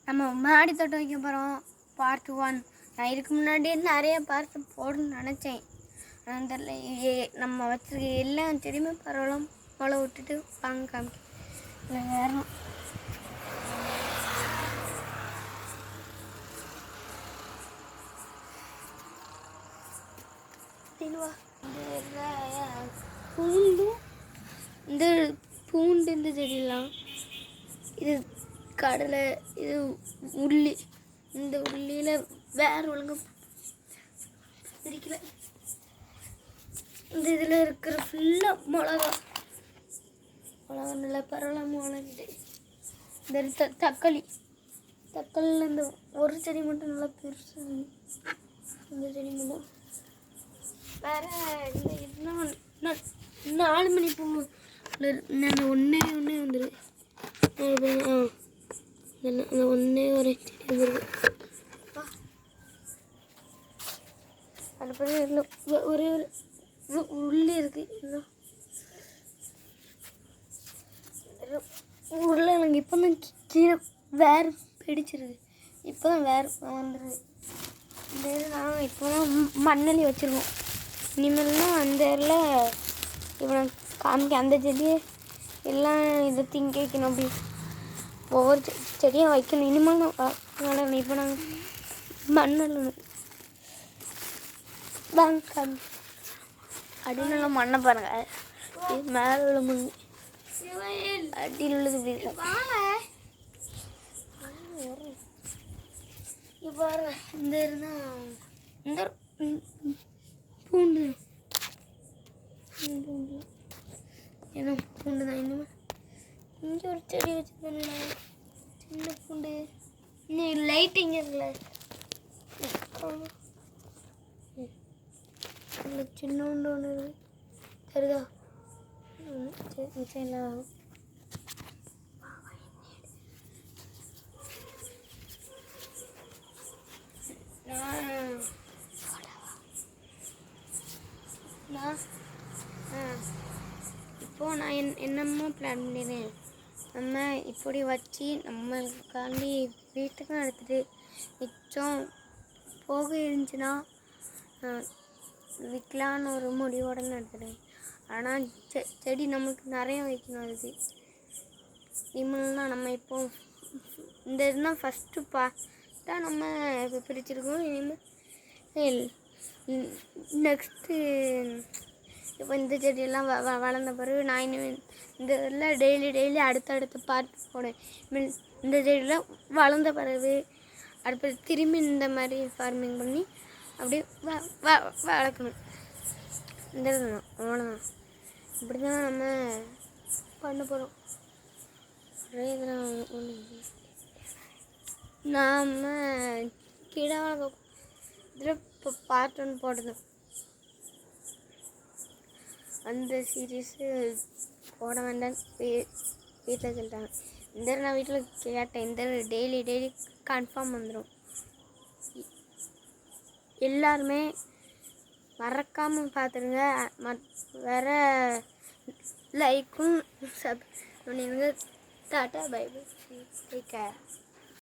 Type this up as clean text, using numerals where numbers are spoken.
நம்ம மாடி தோட்டம் வைக்க போகிறோம் பார்ட் 1. நான் இதுக்கு முன்னாடியே நிறைய பார்ட் போடணும்னு நினச்சேன். ஆனால் தெரியல, நம்ம வச்சுருக்க எல்லாம் செடியுமே பரவாயில்ல முளை விட்டுட்டு வாங்க காமிக்க வேறும். இந்த பூண்டு இந்த செடியெல்லாம் இது கடலை, இது உள்ளி. இந்த உள்ளியில் வேறு ஒழுங்கு பிடிக்கல. இந்த இதில் இருக்கிற ஃபுல்லாக மிளகா நல்லா பரவாயில்ல மிளகுது. இந்த தக்காளியில் இந்த ஒரு செடி மட்டும் நல்லா பெருசு. இந்த செடி மட்டும் வேறு இந்த இதெல்லாம் 4 மணி பூ நான் ஒன்றே வந்துடு. ஒன்றே ஒரு செடி வந்துருக்கு. அதுக்கப்புறம் ஒரே ஒரு உள்ளே இருக்குது. உருளைக்கிழங்கு இப்போ தான் கீழே வேறு பிடிச்சிருக்கு. இப்போ தான் வேறு வந்துடுது. இந்த இது நான் இப்போ தான் மண்ணலி வச்சுருக்கோம். இனிமேல்தான் அந்த இதில் இப்போ நான் காமிக்க அந்த செடியை எல்லாம் இதை திங்க வைக்கணும். அப்படி ஒவ்வொரு செடியும் வைக்கணும். இனிமேல் நான் வளரணும். இப்போ நாங்கள் மண்ணல் வாங்க அடியில் மண்ணை பாருங்கள். இது மேலே உள்ள மண், அடியில் உள்ளது இப்படி இப்போ இந்த இருந்தால் இந்த பூண்டு ஏன்னா பூண்டு தான். இனிமேல் இங்கே ஒரு செடி வச்சுருக்கேன், சின்ன பூண்டு. இன்னும் லைட் இங்கே இருக்குல்ல, இல்லை சின்னோண்டு ஒன்று இருக்குது சரிதா. சரி இப்போது நான் என்னமோ பிளான் பண்ணிடுறேன். நம்ம இப்படி வச்சு நம்மளுக்காண்டி வீட்டுக்கும் எடுத்துகிட்டு மிச்சம் போக இருந்துச்சுன்னா விற்கலான்னு ஒரு முடிவோட எடுத்துகிறேன். ஆனால் செடி நம்மளுக்கு நிறைய வைக்கணும். அதுக்கு இனிமேல்னா நம்ம இப்போ இந்த இதுதான் ஃபஸ்ட்டு பார்த்தா நம்ம இப்போ பிரிச்சுருக்கோம். இனிமேல் நெக்ஸ்ட்டு இப்போ இந்த செடியெல்லாம் வளர்ந்த பிறகு நான் இனிமேல் இந்த இதில் டெய்லி அடுத்தடுத்து பார்த்து போனேன். இனிமேல் இந்த செடியெல்லாம் வளர்ந்த பிறகு அடுத்து திரும்பி இந்த மாதிரி ஃபார்மிங் பண்ணி அப்படியே வளர்க்கணும். இந்த இதுதான் அவ்வளோதான். இப்படி தான் நம்ம பண்ண போகிறோம். ஒரே இதெல்லாம் ஒன்று நாம் கிடா வளர்க்க இதில் இப்போ பார்ட் 1 போட்டது. அந்த சீரீஸு போட வேண்டான்னு வீட்டில் சொல்லிட்டாங்க. இந்த நான் வீட்டில் கேட்டேன். இந்த டெய்லி கன்ஃபார்ம் வந்துடும். எல்லாருமே மறக்காமல் பார்த்துருங்க. வேறு லைக்கும் சப் பண்ணிடுங்க. Tata bye by.